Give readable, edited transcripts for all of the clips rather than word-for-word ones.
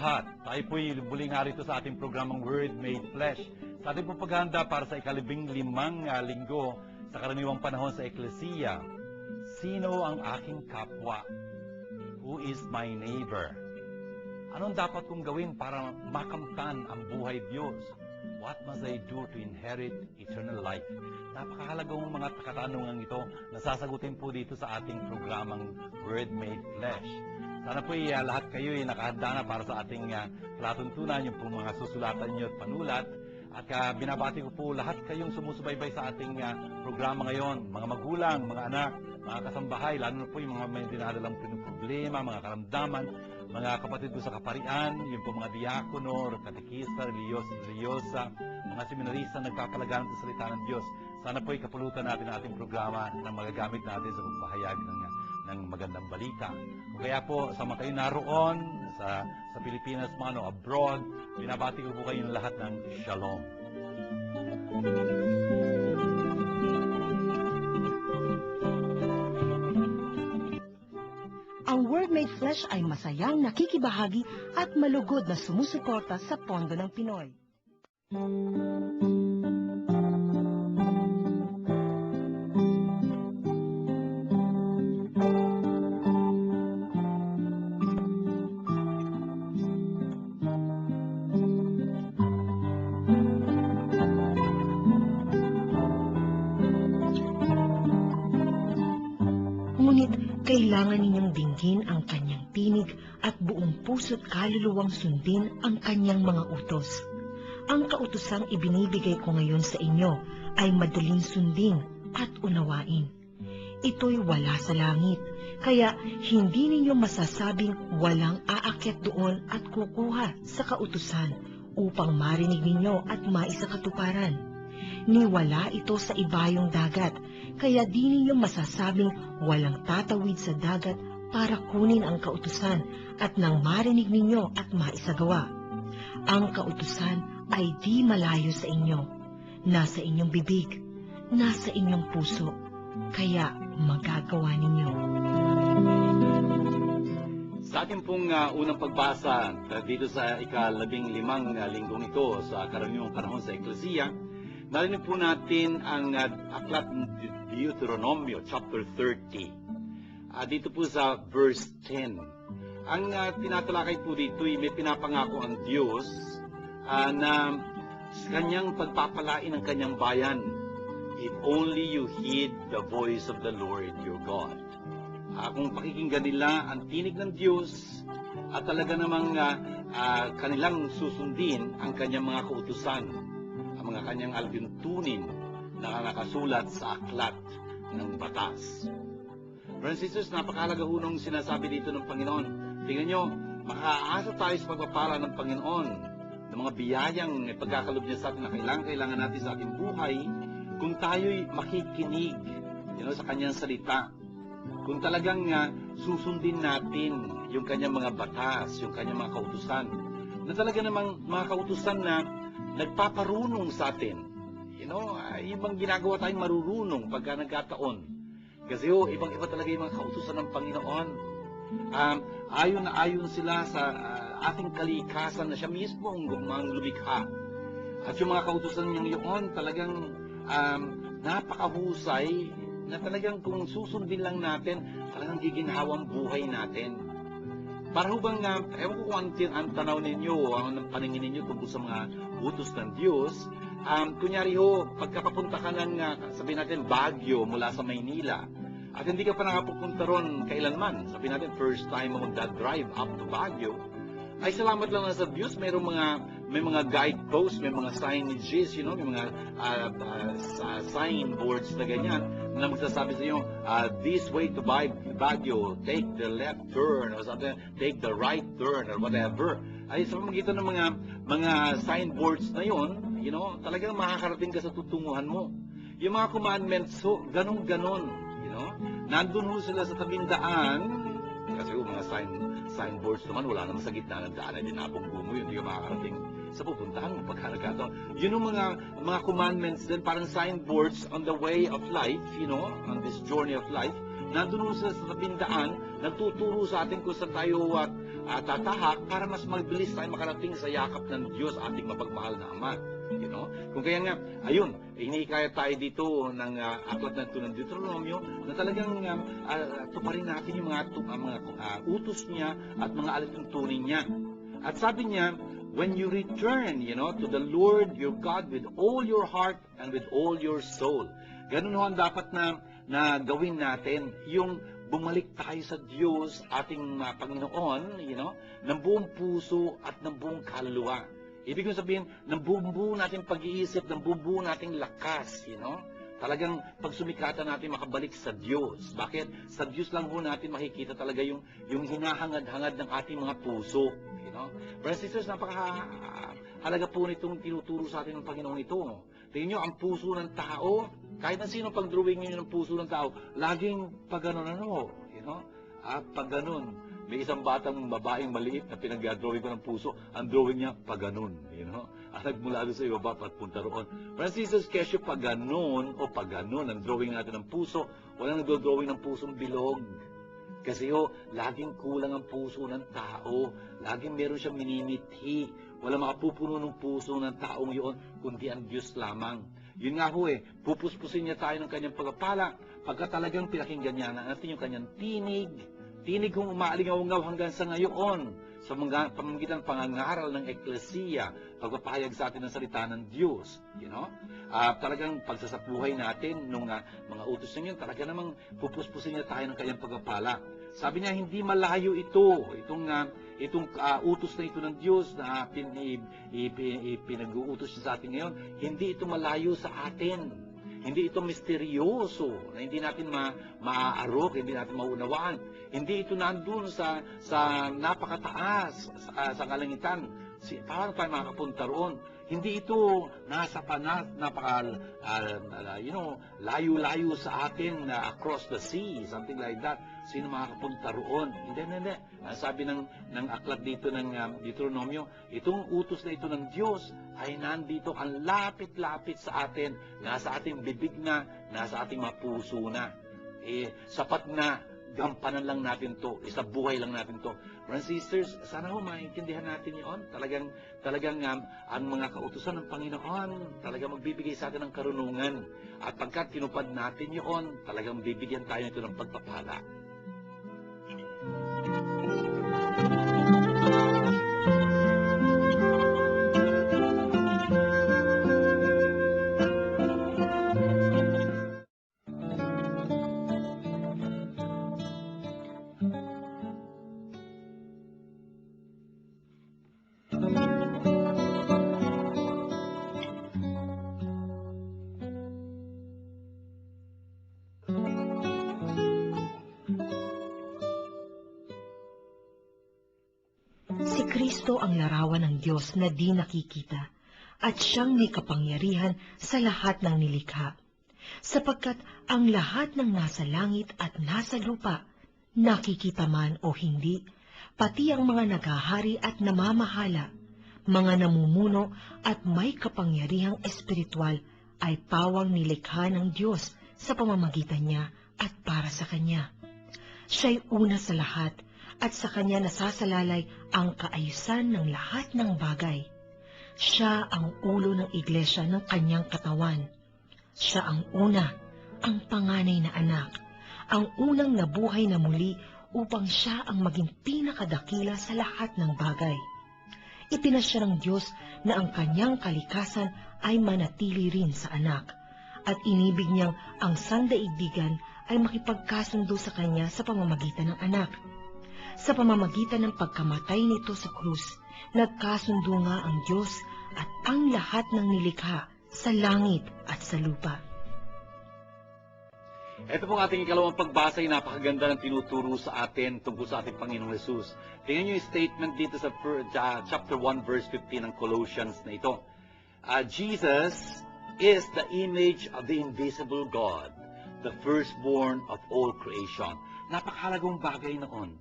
lahat. Tayo po'y muling narito sa ating programang Word Made Flesh. Sa ating paghahanda para sa ika-15 linggo sa karaniwang panahon sa Eklesiya. Sino ang aking kapwa? Who is my neighbor? Anong dapat kong gawin para makamtan ang buhay Diyos? What must I do to inherit eternal life? Napakahalagang mga katanungan ito na sasagutin po dito sa ating programang Word Made Flesh. Sana po lahat kayo nakahanda na para sa ating palatuntunan, yung po mga susulatan nyo at panulat. At binabati ko po lahat kayong sumusubaybay sa ating programa ngayon. Mga magulang, mga anak, mga kasambahay, lalo na po yung mga may dinadalang problema, mga karamdaman, mga kapatid ko sa kaparian, yung po mga diakono, katekista, religyosa, mga seminarista nagpapalaganap sa salita ng Diyos. Sana po kapulutan natin ang ating programa na magagamit natin sa pagpahayag ng magandang balita. Kung kaya po, sama kayo naroon sa Pilipinas man o abroad, binabati ko po kayong lahat ng Shalom. Ang Word Made Flesh ay masayang nakikibahagi at malugod na sumusuporta sa Pondo ng Pinoy. Kailangan ninyong dinggin ang kanyang tinig at buong puso't kaluluwang sundin ang kanyang mga utos. Ang kautusang ibinibigay ko ngayon sa inyo ay madaling sundin at unawain. Ito'y wala sa langit, kaya hindi ninyo masasabing walang aakyat doon at kukuha sa kautusan upang marinig ninyo at maisakatuparan. Niwala ito sa ibayong dagat, kaya di ninyo masasabing walang tatawid sa dagat para kunin ang kautusan at nang marinig ninyo at maisagawa. Ang kautusan ay di malayo sa inyo, nasa inyong bibig, nasa inyong puso, kaya magagawa ninyo. Sa ating pong unang pagbasa dito sa ika-15 linggong ito sa karaniwang panahon sa Eklesiya, narinig po natin ang aklat ng Deuteronomio, chapter 30. Dito po sa verse 10. Ang tinatalakay po dito ay may pinapangako ang Diyos na kanyang pagpapalain ang kanyang bayan if only you heed the voice of the Lord your God. Kung pakikinggan nila ang tinig ng Diyos at talaga namang kanilang susundin ang kanyang mga kautusan, mga kanyang algintunin na nakasulat sa aklat ng batas. Brothers and sisters, napakahalaga hunong sinasabi dito ng Panginoon. Tingnan nyo, makaasa tayo sa pagpapala ng Panginoon ng mga biyayang pagkakalob niya sa atin na kailangan natin sa ating buhay kung tayo'y makikinig sa kanyang salita. Kung talagang susundin natin yung kanyang mga batas, yung kanyang mga kautusan, na talaga namang mga kautusan na nagpaparunong sa atin. Ibang ginagawa tayong marurunong pagka nagkataon. Kasi ibang-iba talaga yung mga kautusan ng Panginoon. Ayon na ayon sila sa ating kalikasan na siya mismo ang lumikha. At yung mga kautusan niyang yun talagang napakahusay na talagang kung susundin lang natin, talagang giginhawang buhay natin. Para bang, ewan ko kung ang tanaw ninyo, ang paningin ninyo tungkol sa mga utos ng Diyos, kunyari pagkapapunta ka ng, sabihin natin, Baguio mula sa Maynila, at hindi ka pa nakapupunta ron kailanman, sabihin natin, first time mo magdadrive up to Baguio, ay salamat lang na sa Diyos, may mga guideposts, may mga signages, may mga signboards na ganyan, na magsasabi sa inyo, this way to Baguio, take the left turn, or something, take the right turn, or whatever. Ay sa pamagitan ng mga signboards na yon, talagang makakarating ka sa tutunguhan mo. Yung mga commandments, ganun-ganon, nandun sila sa tabing daan, kasi mga signboards naman, wala naman sa gitna ng daan, ay dinabunggo mo yun, hindi ka makakarating sa pupuntahan mo pagka nagkataon. Yun yung mga commandments din, parang signboards on the way of life, on this journey of life. Nandun sila sa tabing daan, nagtuturo sa atin kung saan tayo tatahak para mas mabilis tayo makarating sa yakap ng Diyos, ating mapagmahal na Ama. You know? Kung kaya nga, ayun, hinikaya tayo dito ng aklat na ito ng Deuteronomio na talagang tuparin natin yung mga utos niya at mga alituntunin niya. At sabi niya, when you return, to the Lord your God with all your heart and with all your soul. Ganun ho ang dapat na gawin natin, yung bumalik tayo sa Diyos, ating Panginoon, ng buong puso at ng buong kaluluwa. Ibig sabihin, ng buong nating pag-iisip, ng buong nating lakas, Talagang pagsumikatan natin makabalik sa Diyos. Bakit? Sa Diyos lang ho natin makikita talaga yung hinahangad-hangad ng ating mga puso. Brothers and sisters, napakahalaga po nitong tinuturo sa atin ng Panginoon ito. Tingnan nyo, ang puso ng tao, kahit na sino pag-drawing nyo ng puso ng tao, laging pag-ganon pag-ganon. May isang batang babaeng maliit na pinag-drawing ko ng puso, ang drawing niya pag-ganon. Nagmula doon sa ibaba at punta roon. Francis, kesyo pag-ganon o pag-ganon ang drawing natin ng puso, walang nagdo-drawing ng pusong bilog. Kasi laging kulang ang puso ng tao. Laging meron siyang minimithi. Wala makapupuno ng puso ng taong yun, kundi ang Diyos lamang. Yun nga pupuspusin niya tayo ng kanyang pagpapala. Pagka talagang pinakinggan niya natin yung kanyang tinig. Tinig kong umaalingaw-ngaw hanggang sa ngayon sa pamamagitan ng pangangaral ng Eklesiya, pagpapahayag sa atin ng salita ng Diyos. Talagang pagsasabuhay natin nung mga utos niya yun, talaga namang pupuspusin niya tayo ng kanyang pagpapala. Sabi niya, hindi malayo itong utos na ito ng Diyos na pinag-uutos niya sa atin ngayon, hindi ito malayo sa atin. Hindi ito misteryoso na hindi natin maaarok, hindi natin maunawaan. Hindi ito nandun sa napakataas, sa kalangitan. Paano tayo makakapunta roon? Hindi ito layo-layo sa atin, across the sea, something like that. Sino makakapunta roon? Hindi. Sabi ng aklat dito ng Deuteronomio, itong utos na ito ng Diyos ay nandito, ang lapit-lapit sa atin, nasa ating bibig na, nasa ating mga puso na. Sapat na, gampanan lang natin to, isabuhay lang natin to. Brothers and sisters, sana maintindihan natin yun. Talagang ang mga kautusan ng Panginoon, talagang magbibigay sa atin ng karunungan. At pagkat tinupad natin yun, talagang bibigyan tayo nito ng pagpapala. Si Kristo ang larawan ng Diyos na di nakikita at siyang may kapangyarihan sa lahat ng nilikha. Sapagkat ang lahat ng nasa langit at nasa lupa, nakikita man o hindi, pati ang mga naghahari at namamahala, mga namumuno at may kapangyarihang espiritual ay pawang nilikha ng Diyos sa pamamagitan niya at para sa Kanya. Siya'y una sa lahat at sa Kanya nasasalalay ang kaayusan ng lahat ng bagay. Siya ang ulo ng iglesia ng Kanyang katawan. Siya ang una, ang panganay na anak, ang unang nabuhay na muli upang siya ang maging pinakadakila sa lahat ng bagay. Ipinasya ng Diyos na ang Kanyang kalikasan ay manatili rin sa anak, at inibig niyang ang sandaigdigan ay makipagkasundo sa Kanya sa pamamagitan ng anak. Sa pamamagitan ng pagkamatay nito sa krus, nagkasundo nga ang Diyos at ang lahat ng nilikha sa langit at sa lupa. Ito pong ating ikalawang pagbasa ay napakaganda ng tinuturo sa atin tungkol sa ating Panginoong Jesus. Tingnan niyo yung statement dito sa chapter 1 verse 15 ng Colossians na ito. Jesus is the image of the invisible God, the firstborn of all creation. Napakahalagang bagay noon.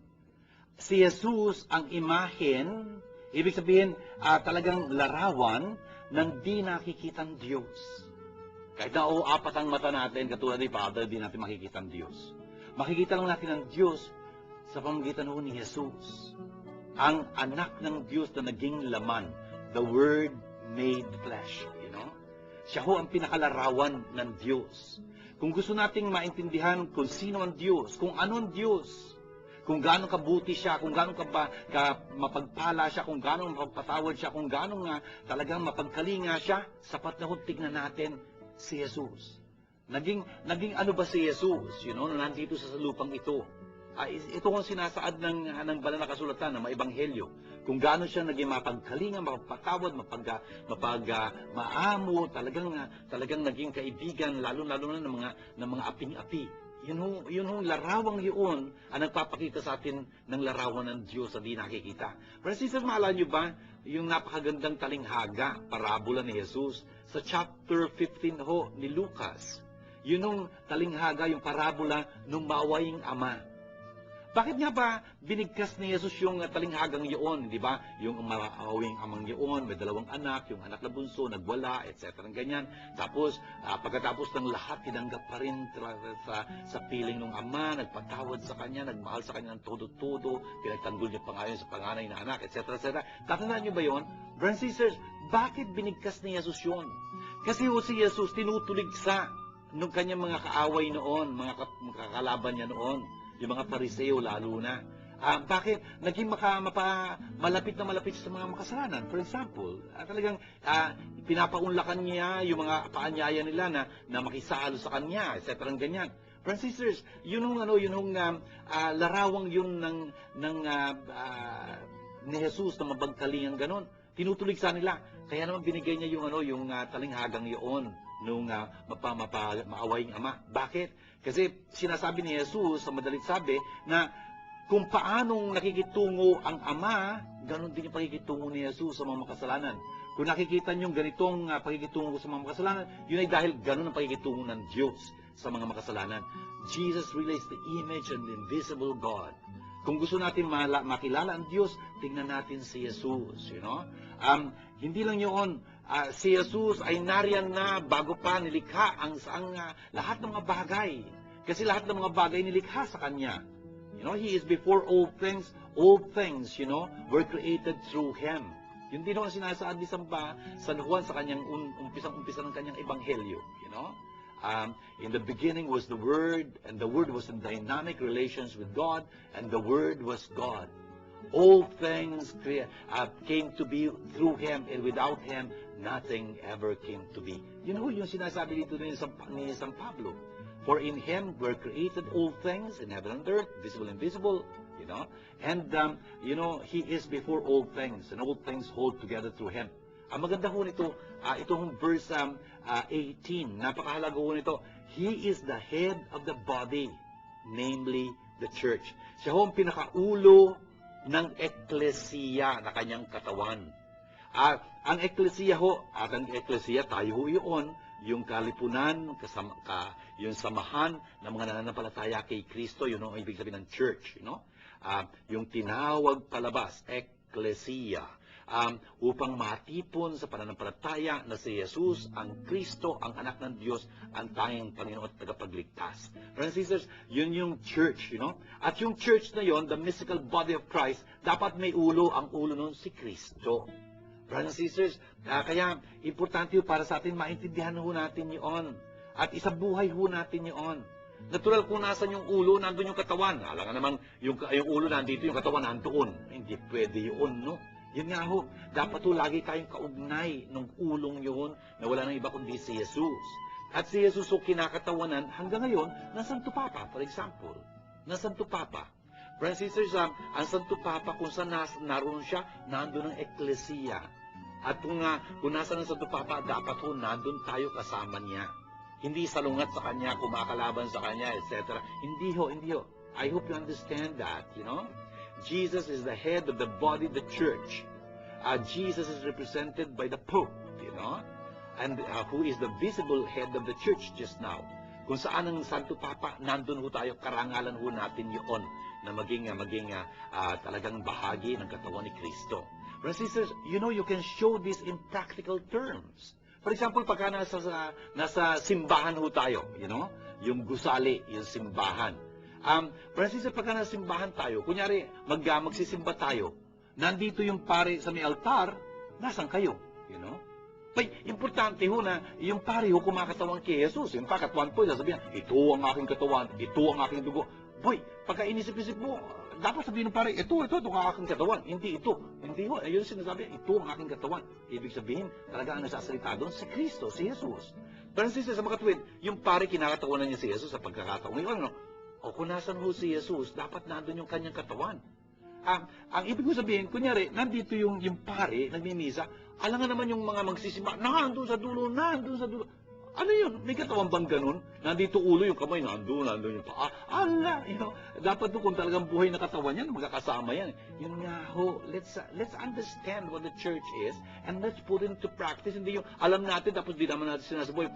Si Jesus ang imahen, ibig sabihin talagang larawan ng di nakikitang Diyos. Kahit na apat ang mata natin, katulad ni Father, di natin makikitang Diyos. Makikita lang natin ang Diyos sa pamamagitan ni Jesus. ang anak ng Diyos na naging laman, the Word made flesh. Siya ho ang pinakalarawan ng Diyos. Kung gusto nating maintindihan kung sino ang Diyos, kung ano ang Diyos, kung gaano kabuti siya, kung gaano mapagpala siya, kung gaano mapagpatawad siya, kung gaano talagang mapagkalinga siya, sapat na ho tignan natin si Jesus. Naging ano ba si Jesus, na nandito sa lupang ito? Ito ang sinasaad ng banal na kasulatan, ng mga ebanghelyo. Kung gaano siya naging mapagkalinga, mapagpatawad, maamo, talagang naging kaibigan, lalo-lalo na ng mga aping-api. Yun hong larawang yun ang nagpapakita sa atin ng larawan ng Diyos na di nakikita. Pero sisters, maalala nyo ba yung napakagandang talinghaga, parabola ni Jesus sa chapter 15 ho ni Lucas? Yun hong talinghaga, yung parabola ng mawaying ama. Bakit nga ba binigkas ni Jesus yung talinghagang yun, di ba? Yung maawing amang yun, may dalawang anak, yung anak na bunso, nagwala, etc. Ganyan. Tapos, pagkatapos ng lahat, tinanggap pa rin sa piling ng ama, nagpatawad sa kanya, nagmahal sa kanya ng todo-todo, pinagtanggol niya pa ngayon sa panganay na anak, etc. etc. Tatandaan niyo ba yun? Brothers and sisters, bakit binigkas ni Jesus yun? Kasi si Jesus tinutuligsa nung kanyang mga kaaway noon, mga kakalaban niya noon. Yung mga Pariseo lalo na. Bakit? Naging malapit na malapit sa mga makasalanan. For example, talagang pinapaunlakan niya yung mga paanyaya nila na makisalo sa kanya, etc. Ganyan. Brothers and sisters, yun yung larawang yun ni Jesus na mabagkalingan ganon. Tinutulig sa nila. Kaya naman binigay niya yung talinghagang yun nung maawaying ama. Bakit? Kasi sinasabi ni Jesus sa madalit sabi na kung paanong nakikitungo ang ama, ganon din yung pakikitungo ni Jesus sa mga makasalanan. Kung nakikita niyo ganitong pakikitungo sa mga makasalanan, yun ay dahil ganon ang pakikitungo ng Diyos sa mga makasalanan. Jesus really is the image and the invisible God. Kung gusto natin makilala ang Diyos, tingnan natin si Jesus. Hindi lang yun. Si Jesus ay nariyan na bago pa nilikha ang lahat ng mga bagay. Kasi lahat ng mga bagay nilikha sa Kanya. He is before all things. All things, were created through Him. Yun din ang sinasaad ni San Juan sa kanyang umpisang-umpisa ng kanyang ebanghelyo. In the beginning was the Word, and the Word was in dynamic relations with God, and the Word was God. All things came to be through Him, and without Him, nothing ever came to be. Yung sinasabi dito ni San Pablo. For in Him were created all things in heaven and earth, visible and invisible, And, He is before all things, and all things hold together through Him. Ang maganda ho nito, itong verse 18, napakahalaga ho nito. He is the head of the body, namely the church. Siya ho ang pinakaulo ng eklesiya na kanyang katawan. Ang eklesiya ho, at ang eklesiya tayo ho yun, yung kalipunan, yung samahan ng mga nananampalataya kay Kristo, yun ang ibig sabihin ng church. Yung tinawag palabas, eklesiya. Upang matipon sa pananampalataya na si Jesus, ang Kristo, ang anak ng Diyos, ang tanging Panginoon at tagapagligtas. Brothers and sisters, yun yung church, At yung church na yun, the mystical body of Christ, dapat may ulo, ang ulo nun si Kristo. Brothers and sisters, kaya importante para sa atin, maintindihan ho natin yun. At isabuhay ho natin yun. Natural kung nasan yung ulo, nandun yung katawan. Alam nga naman, yung ulo nandito, yung katawan nandoon. Hindi pwede yun, no? Yun nga ho, dapat ho lagi tayong kaugnay ng ulong yun na wala nang iba kundi si Jesus. At si Jesus ho kinakatawanan hanggang ngayon ng Santo Papa, for example. Ng Santo Papa. Brothers and sisters, ang Santo Papa, kung saan naroon siya, nandun ang eklesiya. At kung nasa ng Santo Papa, dapat ho nandun tayo kasama niya. Hindi salungat sa kanya, kumakalaban sa kanya, etc. Hindi ho. I hope you understand that, Jesus is the head of the body, the church. Jesus is represented by the Pope, and who is the visible head of the church just now. Kung saan ang Santo Papa, nandun ho tayo, karangalan ho natin yun na maging talagang bahagi ng katawan ni Kristo. Brothers and sisters, you can show this in practical terms. For example, pagka nasa simbahan ho tayo, yung gusali, yung simbahan. Brothers and sisters, pagka nasa simbahan tayo, kunyari magsisimba tayo, nandito yung pare sa may altar, nasan kayo? You know? May importante ho na yung pare ho kumakatawan kay Jesus. Yung at one point, sasabihin, ito ang aking katawan, ito ang aking dugo. Boy, pagka inisip-isip mo, dapat sabihin ng pare, ito ang aking katawan. Hindi ito. Hindi ho. Ayun sinasabi, ito ang aking katawan. Ibig sabihin, talaga ang nagsasalita doon, si Kristo, si Jesus. Francis, sa mga tuwid, yung pare kinakatawanan niya si Jesus sa pagkakataon. Ngayon, no? O kung nasan ho si Jesus, dapat nandun yung kanyang katawan. Ang ibig ko sabihin, kunyari, nandito yung pare, nagmimisa, alangan naman yung mga magsisimba, nandun sa dulo. Ano yun? May katawan bang ganun? Nandito ulo, yung kamay, nandun yung paa. Dapat doon kung talagang buhay na katawan yan, magkakasama yan. Yun nga ho, let's understand what the church is, and let's put it into practice. Hindi yung alam natin, tapos di naman natin sinasabi.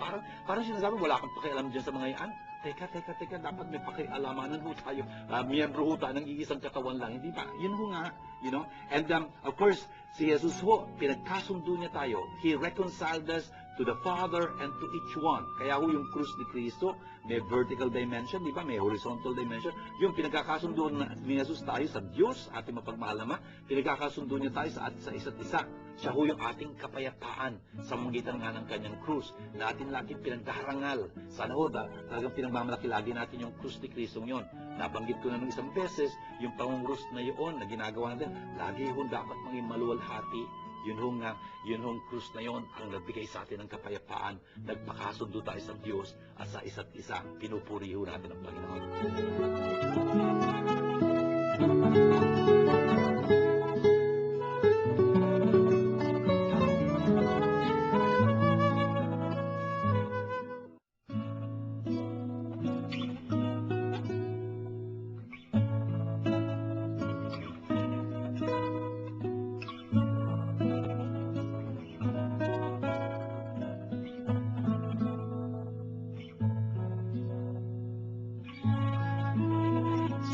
Parang sinasabi, wala kang pakialam dyan sa mga yan. Teka, dapat may pakialamanan ho tayo. Miyembro ho tayo ng iisang katawan lang. Hindi ba? Yun ho nga. You know? And of course, si Jesus ho, pinagkasundo niya tayo. He reconciled us to the Father and to each one. Kaya ho yung krus ni Kristo, may vertical dimension, di ba? May horizontal dimension. Yung pinagkakasundo ni Jesus tayo sa Diyos, ating mapagmahal naman, pinagkakasundo niya tayo sa isa't isa. Siya ho yung ating kapayapaan sa magitan nga ng kanyang krus, na ating laging pinagdarangal. Sana ho, talagang pinagmamalaki lagi natin yung krus ni Kristo yon. Nabanggit ko na ng isang beses, yung pangungrus na yun na ginagawa natin, lagi ho dapat maging maluwalhati. Yun hong krus na yon ang nagbigay sa atin ng kapayapaan. Nagpakasundo tayo sa Diyos at sa isa't isa. Pinupuri ho natin ang Panginoon.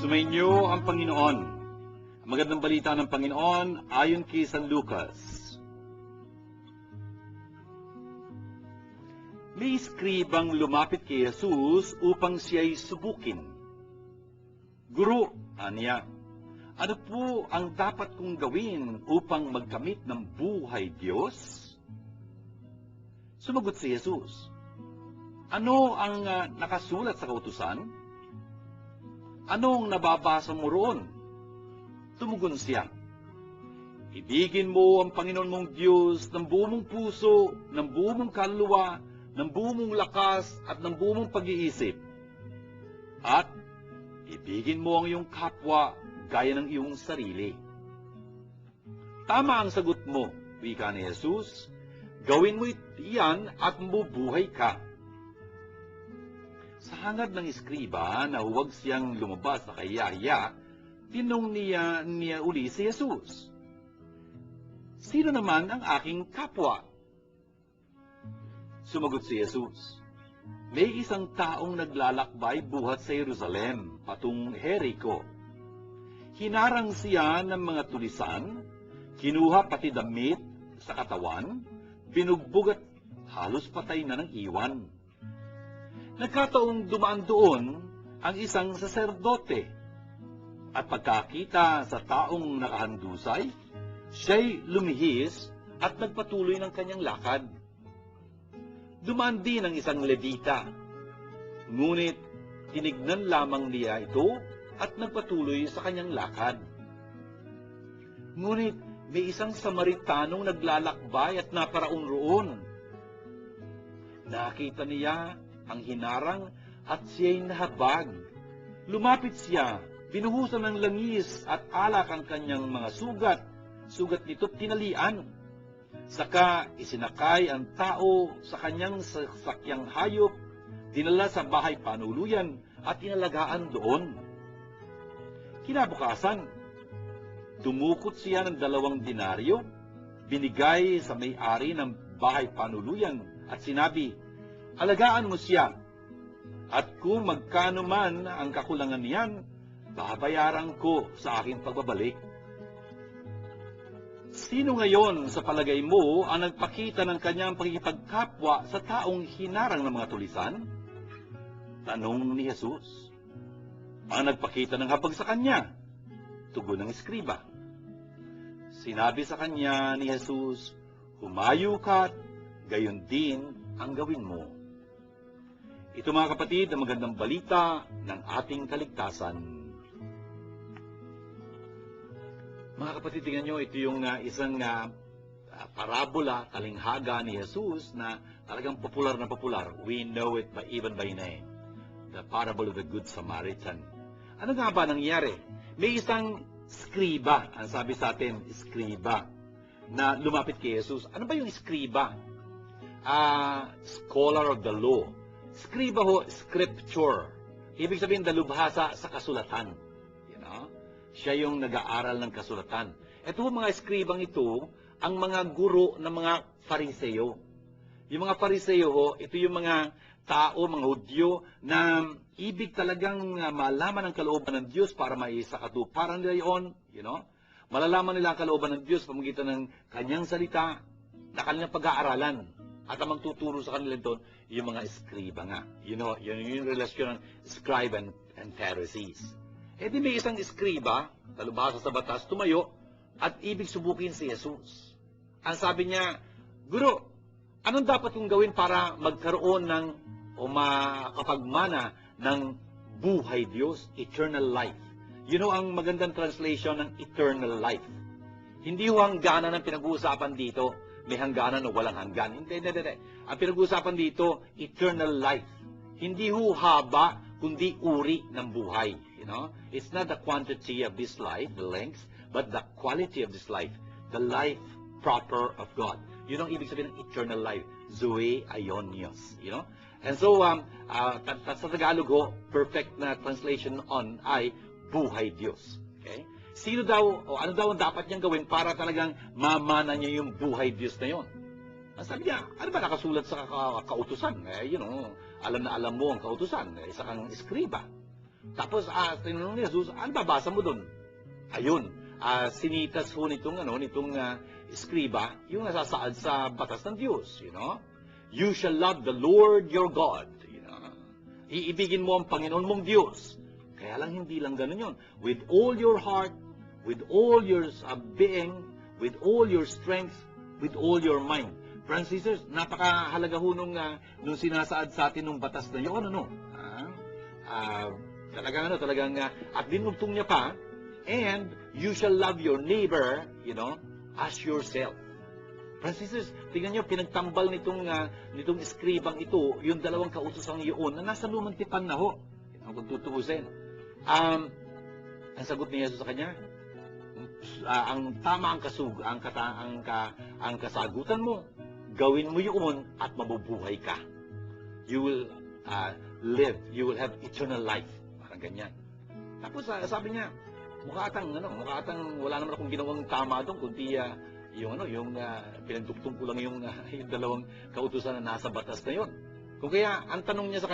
Sumainyo ang Panginoon. Ang magandang balita ng Panginoon ayon kay San Lucas. May iskribang lumapit kay Jesus upang siya'y subukin. Guro, aniya, ano po ang dapat kong gawin upang magkamit ng buhay Diyos? Sumagot si Jesus, ano ang nakasulat sa kautusan? Anong nababasa mo roon? Tumugon siya, ibigin mo ang Panginoon mong Diyos ng buong mong puso, ng buong mong kaluluwa, ng buong mong lakas, at ng buong mong pag-iisip. At ibigin mo ang iyong kapwa gaya ng iyong sarili. Tama ang sagot mo, wika ni Jesus. Gawin mo iyan at mabubuhay ka. Sa hangad ng iskriba na huwag siyang lumabas na kaya, tinong niya uli si Jesus. Sino naman ang aking kapwa? Sumagot si Jesus, may isang taong naglalakbay buhat sa Jerusalem, patung Jericho. Hinarang siya ng mga tulisan, kinuha pati damit sa katawan, binugbog at halos patay na ng iwan. Nagkataong dumaan doon ang isang saserdote at pagkakita sa taong nakahandusay, siya'y lumihis at nagpatuloy ng kanyang lakad. Dumaan din ang isang Levita, ngunit tinignan lamang niya ito at nagpatuloy sa kanyang lakad. Ngunit may isang Samaritanong naglalakbay at naparaon roon. Nakita niya ang hinarang at siya'y nahabag. Lumapit siya, binuhusan ng langis at alak ang kanyang mga sugat. Sugat nito't tinalian. Saka isinakay ang tao sa kanyang sasakyang hayop, dinala sa bahay panuluyan at inalagaan doon. Kinabukasan, tumukot siya ng 2 denaryo, binigay sa may-ari ng bahay panuluyan at sinabi, alagaan mo siya, at kung magkano man ang kakulangan niyan, babayaran ko sa aking pagbabalik. Sino ngayon sa palagay mo ang nagpakita ng kanyang pakikipagkapwa sa taong hinarang ng mga tulisan? Tanong ni Jesus. Ang nagpakita ng habag sa kanya, tugon ng iskriba. Sinabi sa kanya ni Jesus, humayo ka, gayon din ang gawin mo. Ito mga kapatid, ang magandang balita ng ating kaligtasan. Mga kapatid, tingnan nyo, ito yung isang parabola, talinghaga ni Jesus na talagang popular na popular. We know it even by name. The parable of the Good Samaritan. Ano nga ba nangyari? May isang skriba, ang sabi sa atin, skriba, na lumapit kay Jesus. Ano ba yung skriba? Scholar of the law. Skriba ho, scripture. Ibig sabihin, dalubhasa sa kasulatan. You know? Siya yung nag-aaral ng kasulatan. Ito mga skribang ito, ang mga guro ng mga Fariseo. Yung mga Fariseo ho, ito yung mga tao, mga Hudyo, na ibig talagang malaman ang kalooban ng Diyos para maisakatuparan nila yun. You know? Malalaman nila ang kalooban ng Diyos pamagitan ng kanyang salita na kanilang pag-aaralan. At ang magtuturo sa kanila doon, yung mga eskriba nga. You know, yung relasyon ng scribe and Pharisees. Eh di may isang eskriba, talubhasa sa batas, tumayo, at ibig subukin si Jesus. Ang sabi niya, Guro, anong dapat kong gawin para magkaroon ng o makapagmana ng buhay Diyos, eternal life? You know, ang magandang translation ng eternal life. Hindi ho hangganan ang pinag-uusapan dito. May hangganan o walang hanggan. Hindi. Ang pinag-uusapan dito, eternal life. Hindi ho haba, kundi uri ng buhay. You know? It's not the quantity of this life, the length, but the quality of this life. The life proper of God. Yun ang ibig sabihin ng eternal life. Zoe aionios. You know? And so, sa Tagalog ho, perfect na translation on ay buhay Diyos. Okay? Sino daw, o ano daw ang dapat niyang gawin para talagang mamana niya yung buhay Diyos na yun? Sabi niya, ano ba nakasulat sa kautusan? You know, alam na alam mo ang kautusan. Isa kang eskriba. Tapos, tinanong ni Jesus, ano ba basa mo doon? Ayun, sinitas ho nitong eskriba, yung nasasaad sa batas ng Diyos. You know? You shall love the Lord your God. You know? Iibigin mo ang Panginoon mong Diyos. Kaya lang hindi lang ganun yun. With all your heart, with all your being, with all your strength, with all your mind. Friends and sisters, napakahalaga ho nung sinasaad sa atin nung batas na yun, ano? Talagang, at dinugtong niya pa, and you shall love your neighbor, you know, as yourself. Friends and sisters, tingnan niyo, pinagtambal nitong eskribang ito, yung dalawang kautosang yun, na nasa lumang tipan na ho. Kung tutuusin. Ang sagot ni Jesus sa kanya, ang tama ang kasagutan mo, gawin mo yun at mabubuhay ka. You will live, you will have eternal life. Parang ganyan. Tapos sabi niya, mukha atang wala naman akong ginawang tama doon, kundi yung pinagduktong ko lang yung dalawang kautusan na nasa batas na yun. Kung kaya, ang tanong niya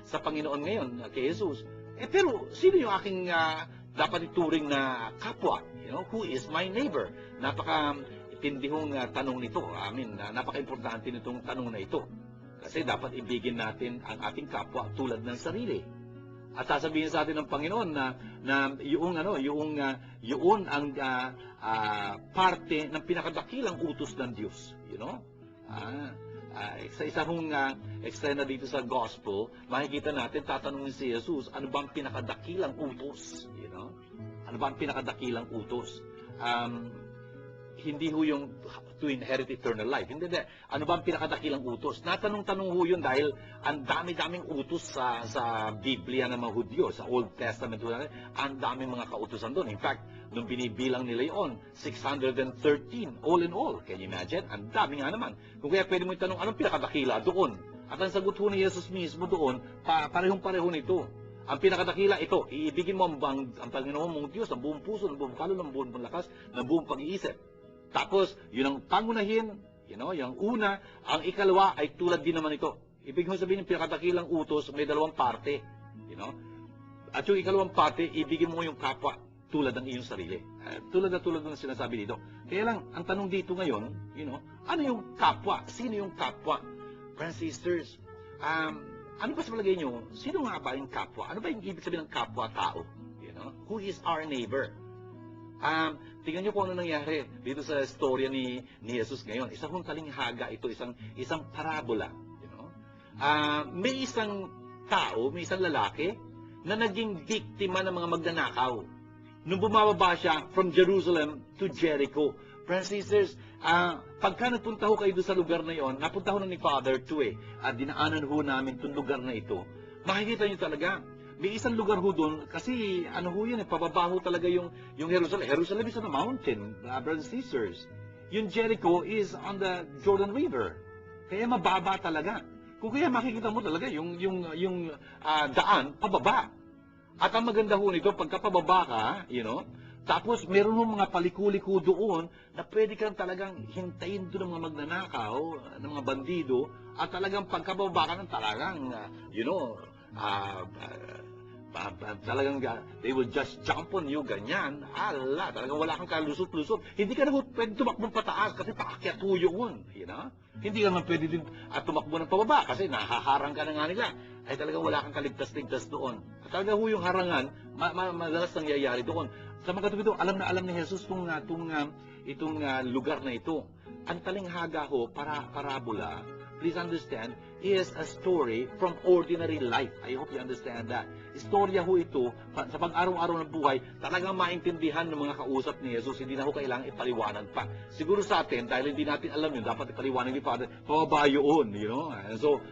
sa Panginoon ngayon, kay Jesus, pero sino yung aking dapat ituring na kapwa? You know, who is my neighbor? Napaka-tindihong tanong nito. Napaka-importante nitong tanong na ito. Kasi dapat ibigin natin ang ating kapwa tulad ng sarili. At sasabihin sa atin ng Panginoon na yung ang parte ng pinakadakilang utos ng Diyos. You know? Sa isang eksena dito sa gospel, makikita natin, tatanungin si Jesus, ano ba ang pinakadakilang utos? You know? Ano ba ang pinakadakilang utos? Hindi ho yung to inherit eternal life. Hindi. Ano ba ang pinakadakilang utos? Natanong-tanong ho yun dahil ang dami-daming utos sa Biblia ng mga Hudyo, sa Old Testament, ang daming mga kautusan doon. In fact, nung binibilang nila yun, 613, all in all. Can you imagine? Ang dami nga naman. Kung kaya pwede mo itanong, anong pinakadakila doon? At ang sagot ho ni Jesus mismo doon, parehong-pareho nito. Ang pinakadakila, ito, iibigin mo ang Panginoon mong Diyos, ng buong puso, ng buong kaluluwa, ng buong lakas, ng buong pag-iisip. Tapos, yun ang pangunahin, you know, yung una, ang ikalawa ay tulad din naman ito. Ibig mo sabihin, yung pinakadakilang utos, may dalawang parte, you know. At yung ikalawang parte, ibigin mo yung kapwa tulad ng iyong sarili. Tulad ng sinasabi dito. Kaya lang, ang tanong dito ngayon, you know, ano yung kapwa? Sino yung kapwa? Friends, sisters, ano ba sa palagay nyo? Sino nga ba yung kapwa? Ano ba yung ibig sabihin ng kapwa-tao? You know? Who is our neighbor? tingnan niyo kung ano nangyari dito sa istorya ni Jesus ngayon. Isang talinghaga ito, isang parabola. You know? May isang tao, may isang lalaki na naging biktima ng mga magnanakaw. Nung bumababa siya from Jerusalem to Jericho. Friends and sisters, pagka nagpunta ho kayo doon sa lugar na yon, napunta ho na ni Father to dinaanan ho namin itong lugar na ito. Makikita niyo talaga, may isang lugar ho doon, kasi ano ho yun, pababa ho talaga yung Jerusalem. Jerusalem is on a mountain, brothers and sisters. Yung Jericho is on the Jordan River. Kaya mababa talaga. Kung kaya makikita mo talaga yung daan, pababa. At ang maganda ho nito, pagka pababa ka, you know, tapos meron ho mga paliko-liko doon na pwede kang talagang hintayin doon ng mga magnanakaw, ng mga bandido, at talagang pagkababa ka ng talagang, you know, talagang they will just jump on you, ganyan. Ala, talagang wala kang kalusot-lusot. Hindi ka naman pwede tumakbo pataas kasi paakyat ho yun, you know? Hindi ka naman pwede din tumakbo ng pababa kasi nahaharang ka na nga nila. Ay talagang wala kang kaligtas-ligtas doon. At talaga ho yung harangan, madalas nangyayari doon. Sa mga katuwid, alam ni Jesus itong lugar na ito. Ang talinghaga ho, parabola, please understand, is a story from ordinary life. I hope you understand that. Istorya ho ito, sa pag-araw-araw ng buhay, talagang maintindihan ng mga kausap ni Jesus, hindi na ho kailangang ipaliwanag pa. Siguro sa atin, dahil hindi natin alam yun, dapat ipaliwanag ni Father, pababa yun, you know. And so,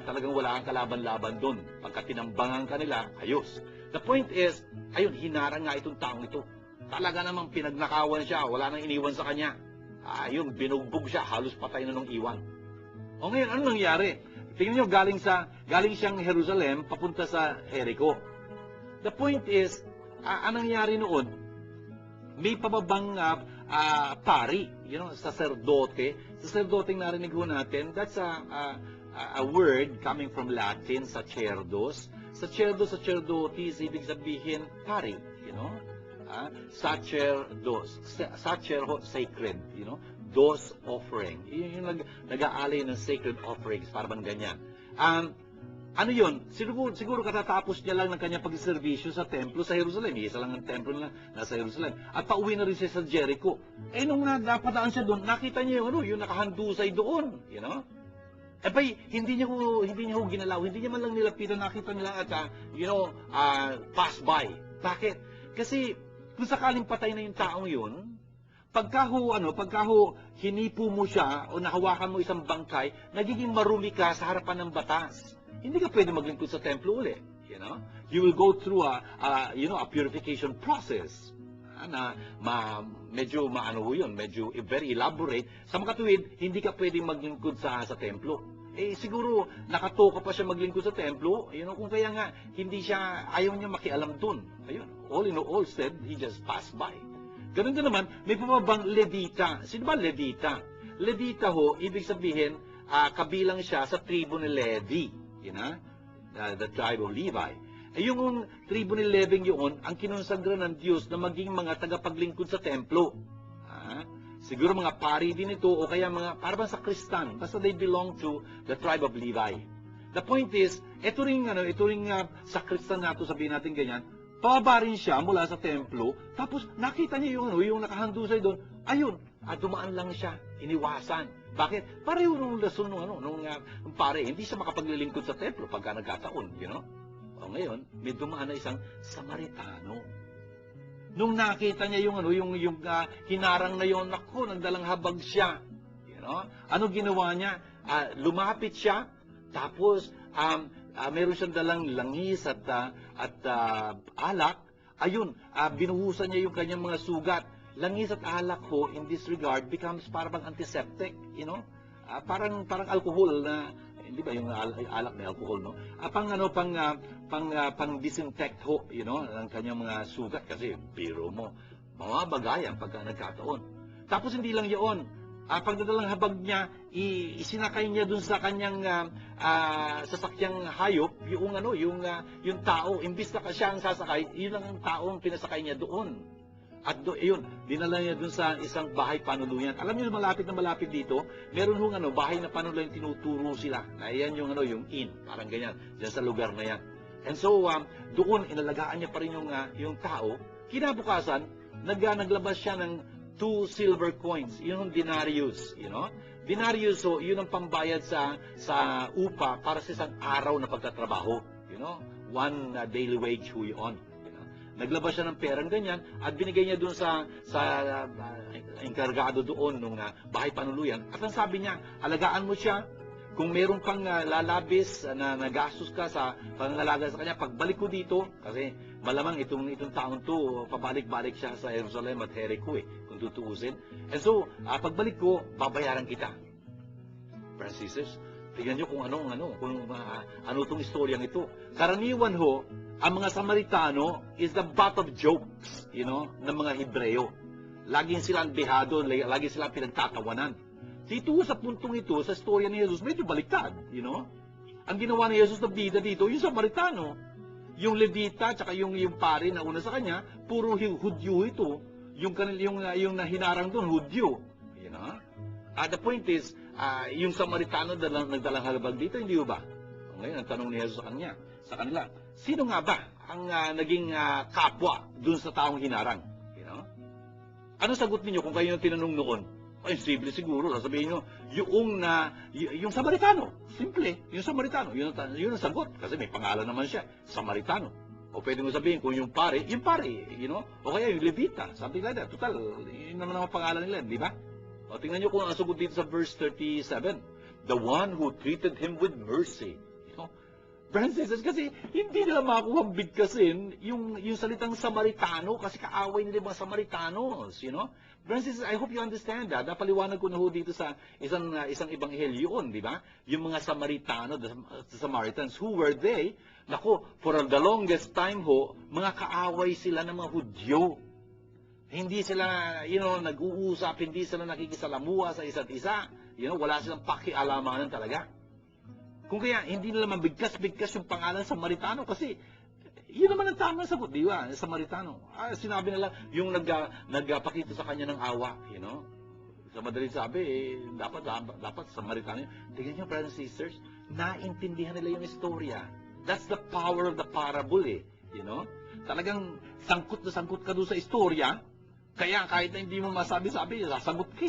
talagang wala kang kalaban-laban doon. Pagka tinambangan ka nila, ayos. The point is, ayun, hinarang nga itong taong ito. Talaga namang pinagnakawan siya, wala nang iniwan sa kanya. Ayun, binugbog siya, halos patay na nung iwan. O ngayon, ano nangyari? Tingnan nyo, galing siyang Jerusalem, papunta sa Jericho. The point is, anong nangyari noon? May pababang pari, you know, sacerdote. Sacerdoteng narinig ho natin, that's a word coming from Latin, sacerdos. Sacerdotes, ibig sabihin, pari, you know. Sacerdos, sacred, you know. Dos offering. Yung nag-aalay ng sacred offerings, parang ganyan. Ano yun? Siguro katatapos niya lang ng kanyang pagservisyo sa templo sa Jerusalem. Isa lang ang templo na nasa Jerusalem. At pauwi na rin siya sa Jericho. Nung napadaan siya doon, nakita niya yung nakahandusay doon. You know? Hindi niya ho ginalaw. Hindi niya man lang nilapitan. Nakita nila at, pass by. Bakit? Kasi, kung sakaling patay na yung taong yun, pagka ho hinipo mo siya o nahawakan mo isang bangkay, nagiging marumi ka sa harapan ng batas. Hindi ka pwede maglingkod sa templo uli, you know? You will go through a purification process. Medyo very elaborate. Sa mga katuwid, hindi ka pwede maglingkod sa templo. Siguro nakatoka pa siya maglingkod sa templo, you know, kung kaya nga ayaw niya makialam dun. Ayun, all in all said, he just passed by. Ganun din naman, may pababang Levita. Sino ba Levita? Levita ho, ibig sabihin, kabilang siya sa tribo ni Levi. You know? The tribe of Levi. Yung tribo ni Levi yun, ang kinonsagra ng Diyos na maging mga tagapaglingkod sa templo. Siguro mga pari din ito, o kaya parang sa Kristan. Basta they belong to the tribe of Levi. The point is, ito ring sa Kristan nato, sabihin natin ganyan, pababa rin siya mula sa templo, tapos nakita niya yung nakahandusay doon. Ayun, dumaan lang siya, iniwasan. Bakit? Pareho nung lason nung pare, hindi siya makapaglilingkod sa templo pagka nagkataon, you know? O ngayon, may dumaan na isang Samaritano. Nung nakita niya yung hinarang na yun, naku, nagdalang habag siya. You know? Ano ginawa niya? Lumapit siya, tapos meron siyang dalang langis at alak. Ayun, binuhusan niya yung kanyang mga sugat. Langis at alak ho, in this regard, becomes parang antiseptic, you know? Parang alcohol na, hindi ba yung alak na alcohol, no? Pang disinfect ho, you know, ang kanyang mga sugat kasi biro mo, mamabagayan pagka nagkataon. Tapos hindi lang yun. Pagdadalang habag niya, isinakay niya dun sa kanyang sasakyang hayop, yung tao, imbis na siya ang sasakay, yun ang taong pinasakay niya doon. At yun, dinala niya dun sa isang bahay panuluyan. Alam niyo, malapit na malapit dito, meron hong bahay na panuluyan, tinuturo sila. Na yan yung inn, parang ganyan, dyan sa lugar na yan. And so, doon, inalagaan niya pa rin yung tao. Kinabukasan, naglabas siya ng 2 silver coins, yun yung denarius, Denarius, so yun ang pambayad sa upa para sa isang araw na pagtatrabaho, 1 daily wage ho yun. Naglabas siya ng perang ganyan at binigay niya doon sa enkargado doon nung bahay panuluyan. At ang sabi niya, alagaan mo siya. Kung meron pang lalabis na nagastos ka sa pangangalaga sa kanya, pagbalik ko dito, kasi malamang itong taon to, pabalik-balik siya sa Jerusalem at Jericho kung tutuusin. And so, pagbalik ko, babayaran kita. Brothers and sisters, tingnan nyo kung ano itong istoryang ito. Karaniwan ho, ang mga Samaritano is the butt of jokes, ng mga Hebreo. Laging silang behado, laging silang pinagtatawanan. Dito sa puntong ito, sa storya ni Jesus, medyo baliktad, Ang ginawa ni Jesus na bida dito, yung Samaritano. Yung Levita, tsaka yung pari na una sa kanya, puro Hudyo ito. Yung hinarang doon, Hudyo. The point is, yung Samaritano nagdalang halabag dito, hindi ba? Ngayon, ang tanong ni Jesus sa kanila, sino nga ba ang naging kapwa dun sa taong hinarang? Ano sagot ninyo kung kayo yung tinanong noon? Ay, simple siguro. Sasabihin nyo, yung Samaritano. Simple. Yung Samaritano. Yun ang sagot. Kasi may pangalan naman siya. Samaritano. O pwede mo sabihin kung yung pare, O kaya yung Levita. Something like that. Total, yun naman ang pangalan nila. Di ba? O tingnan nyo kung ang sagot dito sa verse 37. The one who treated him with mercy. Brothers and sisters, kasi hindi nila makuha bigkasin yung salitang Samaritano kasi kaaway nila mga Samaritanos, Brothers and sisters, I hope you understand that. Napaliwanag ko na ho dito sa isang ebanghelyo yun, di ba? Yung mga Samaritano, the Samaritans, who were they? Nako, for the longest time ho, mga kaaway sila ng mga Hudyo. Hindi sila, nag-uusap, hindi sila nakikisalamuha sa isa't isa. Wala silang pakialamanan talaga. Kung kaya, hindi nila mabigkas-bigkas yung pangalan Samaritano kasi yun naman ang tamang sagot, di ba? Samaritano. Sinabi nila, yung nagpakita sa kanya ng awa, Sa madaling sabi, dapat Samaritano. Tingnan nyo, brothers and sisters, naintindihan nila yung istorya. That's the power of the parable, Talagang sangkot na sangkot ka doon sa istorya, kaya kahit na hindi mo masabi-sabi, sasagot ka,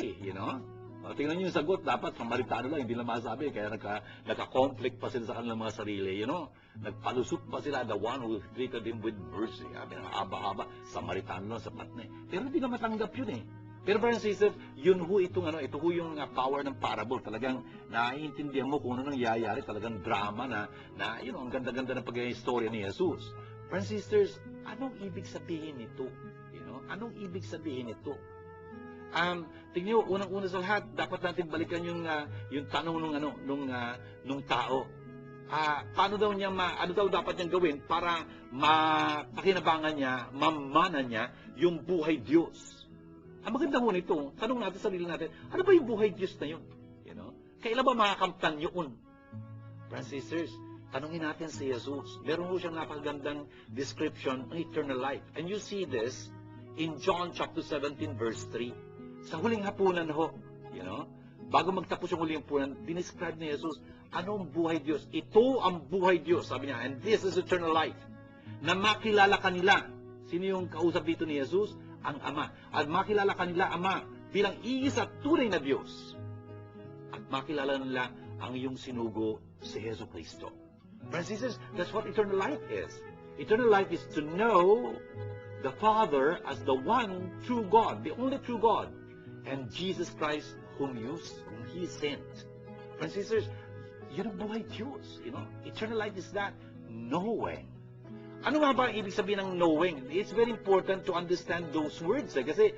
Tingnan nyo yung sagot, dapat Samaritano lang, hindi na masabi. Kaya nagka-conflict pa sila sa kanilang mga sarili, Nagpalusot pa sila, the one who treated him with mercy. Haba-haba, Samaritano lang, sapat na Pero hindi na matanggap yun Pero brothers and sisters, ito ho yung power ng parable. Talagang naiintindihan mo kung ano nangyayari. Talagang drama na ang ganda-ganda ng pag-istorya ni Jesus. Brothers and sisters, anong ibig sabihin nito? Anong ibig sabihin nito? Tingnan nyo, unang-una sa lahat, dapat natin balikan yung tanong nung tao. Paano daw ano daw dapat niyang gawin para mapakinabangan niya, mamana niya yung buhay Diyos? Ang maganda ho nito, tanong natin sa sarili natin, ano ba yung buhay Diyos na yun? Kailan ba makakamtan yun? Brothers and sisters, tanongin natin si Jesus. Meron ho siyang napakagandang description ng eternal life. And you see this in John chapter 17 verse 3. Sa huling hapunan ho, bago magtapos yung huling hapunan, dinescribe ni Jesus, anong buhay Diyos? Ito ang buhay Diyos, sabi niya, and this is eternal life. Na makilala kanila. Sino yung kausap dito ni Jesus? Ang Ama. At makilala kanila, Ama, bilang iisa tunay na Diyos. At makilala nila ang iyong sinugo, si Jesu Cristo. Brothers and sisters, that's what eternal life is. Eternal life is to know the Father as the one true God, the only true God. And Jesus Christ, whom He sent. Brothers and sisters, yun ang buhay Diyos. Eternal life is that knowing. Ano nga ba ang ibig sabihin ng knowing? It's very important to understand those words. Kasi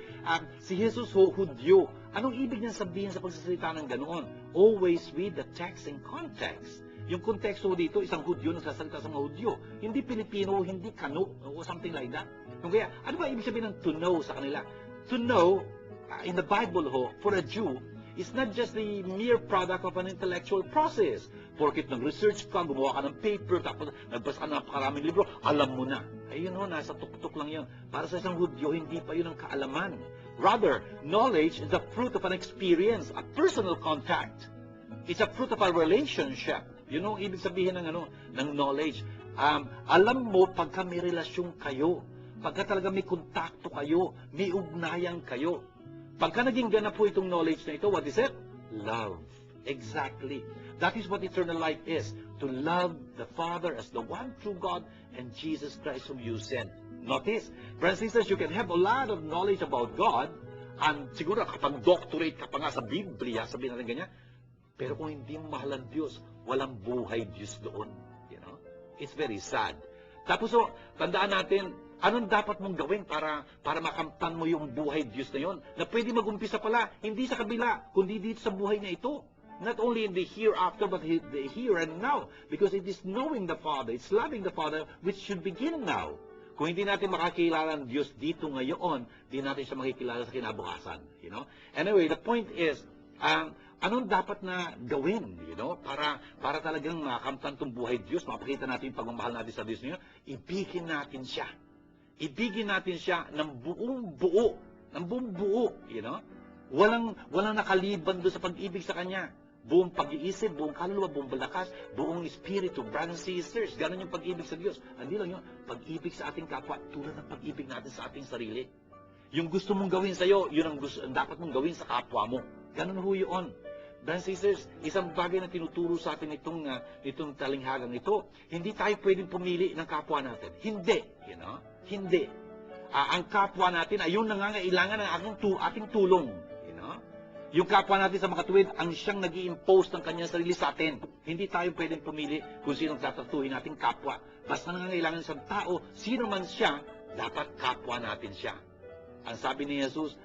si Jesus Hudyo, anong ibig niya sabihin sa pagsasalita ng ganoon? Always read the text in context. Yung konteksto dito, isang Hudyo nagsasalita sa mga Hudyo. Hindi Pilipino, hindi Kano, or something like that. Kaya, ano ba ibig sabihin ng to know sa kanila? To know, in the Bible for a Jew, is not just the mere product of an intellectual process. Porkit nag-research ka, gumawa ka ng paper, tapos nagbasa ka ng napakaraming libro, alam mo na. Ayun nasa tuktok lang yun. Para sa isang Hudyo, hindi pa yun ang kaalaman. Rather, knowledge is the fruit of an experience, a personal contact. It's a fruit of a relationship. Yun ang ibig sabihin ng knowledge. Alam mo, pagka may relasyon kayo, Pagka talaga may kontakto kayo, may ugnayan kayo. Pagka naging ganap po itong knowledge na ito, what is it? Love. Exactly. That is what eternal life is. To love the Father as the one true God and Jesus Christ whom you sent. Notice, brothers and sisters, you can have a lot of knowledge about God, and siguro kapag doctorate ka pa nga sa Biblia, sabihin natin ganyan, pero kung hindi mo mahal ang Diyos, walang buhay Diyos doon. You know? It's very sad. Tapos tandaan natin, anong dapat mong gawin para makamtan mo yung buhay Diyos na yon? Na pwede mag-umpisa pala, hindi sa kabila, kundi dito sa buhay na ito. Not only in the hereafter, but the here and now. Because it is knowing the Father, it's loving the Father, which should begin now. Kung hindi natin makakilala ng Diyos dito ngayon, hindi natin siya makikilala sa kinabukasan. You know? Anyway, the point is, anong dapat na gawin, you know, para talagang makamtan itong buhay Diyos, mapakita natin yung pagmamahal natin sa Diyos niyo, ibigin natin siya. Ibigin natin siya ng buong buo, you know? Walang nakaliban doon sa pag-ibig sa Kanya. Buong pag-iisip, buong kaluluwa, buong balakas, buong espiritu, brothers and sisters. Ganon yung pag-ibig sa Diyos. Hindi lang yun, pag-ibig sa ating kapwa, tulad ng pag-ibig natin sa ating sarili. Yung gusto mong gawin sa'yo, yun ang dapat mong gawin sa kapwa mo. Ganon ho yun. Brothers and sisters, isang bagay na tinuturo sa atin itong talinghagang ito, hindi tayo pwedeng pumili ng kapwa natin. Hindi. You know? Hindi. Ang kapwa natin ay yung nangangailangan ng ating tulong. You know? Yung kapwa natin sa makatuwid, ang siyang nag-i-impose ng kanyang sarili sa atin. Hindi tayo pwedeng pumili kung sinong tatratuhin nating kapwa. Basta nangangailangan sa tao, sino man siya, dapat kapwa natin siya. Ang sabi ni Jesus,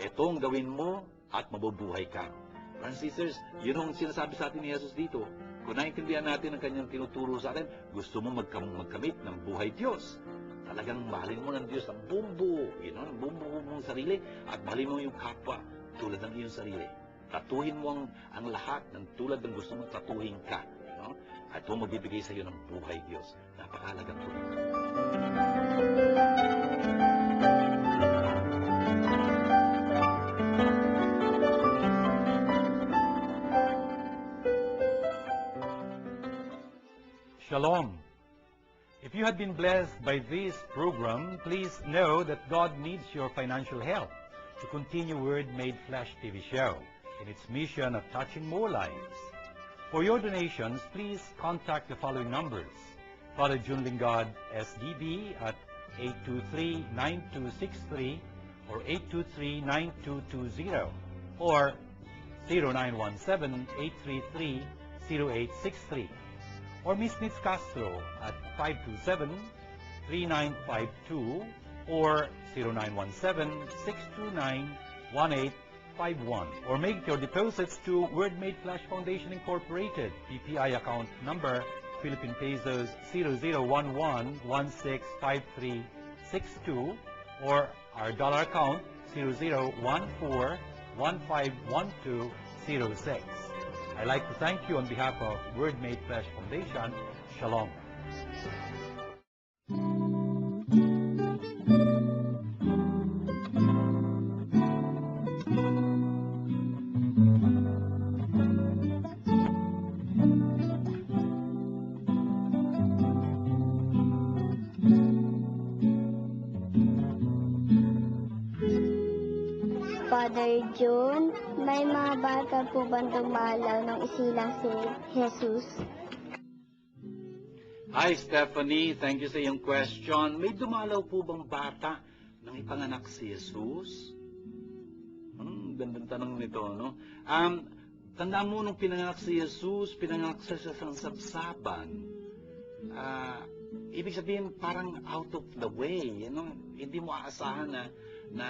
etong gawin mo at mabubuhay ka. Brothers and sisters, yun ang sinasabi sa atin ni Jesus dito. Kung naintindihan natin ang kanyang tinuturo sa atin, gusto mo magkamit ng buhay Diyos. Talagang mahalin mo ng Diyos ang buong buo, you know, ang buong buo mong sarili, at mahalin mo yung kapwa tulad ng iyong sarili. Tatuhin mo ang lahat ng tulad ng gusto mong tatuhin ka. You know? At ito magbibigay sa iyo ng buhay Diyos. Napakahalaga po ito. Shalom. If you had been blessed by this program, please know that God needs your financial help to continue Word Made Flesh TV show in its mission of touching more lives. For your donations, please contact the following numbers. Father Jun Lingard, SDB at 823-9263 or 823-9220 or 0917-833-0863. Or Miss Nitz Castro at 527-3952 or 0917-629-1851. Or make your deposits to Word Made Flesh Foundation Incorporated, PPI account number Philippine Pesos 0011165362 or our dollar account 0014151206. I'd like to thank you on behalf of Word Made Flesh Foundation. Shalom. Father John, may mga bata po ba dumalaw ng isilang si Jesus? Hi Stephanie, thank you sa iyong question. May dumalaw po bang bata nang ipanganak si Jesus? Gandang tanong nito, no? Tandaan mo nung pinanganak si Jesus, pinanganak siya sa sabsaban. Ibig sabihin parang out of the way, you know? Hindi mo aasahan na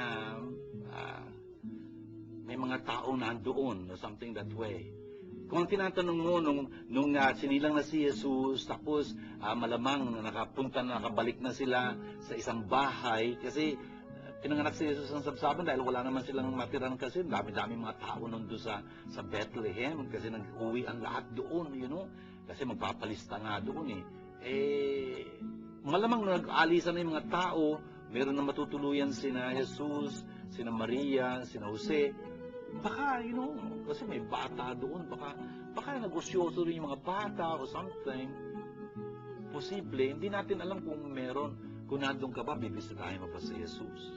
may mga tao nandoon or something that way. Kung tinatanong mo nung sinilang na si Jesus, tapos malamang nakabalik na sila sa isang bahay kasi pinanganak si Jesus ng sabsaban dahil wala naman silang matirang kasi dami-dami mga tao nandun sa Bethlehem kasi nag-uwi ang lahat doon, you know, kasi magpapalista nga doon malamang nag-alisan na yung mga tao, meron na matutuluyan sina Jesus, sina Maria, sina Jose. Baka, you know, kasi may bata doon, baka negosyoso rin yung mga bata o something. Posible, hindi natin alam kung meron. Kung nandun ka ba, bibisitahin mo pa si Jesus?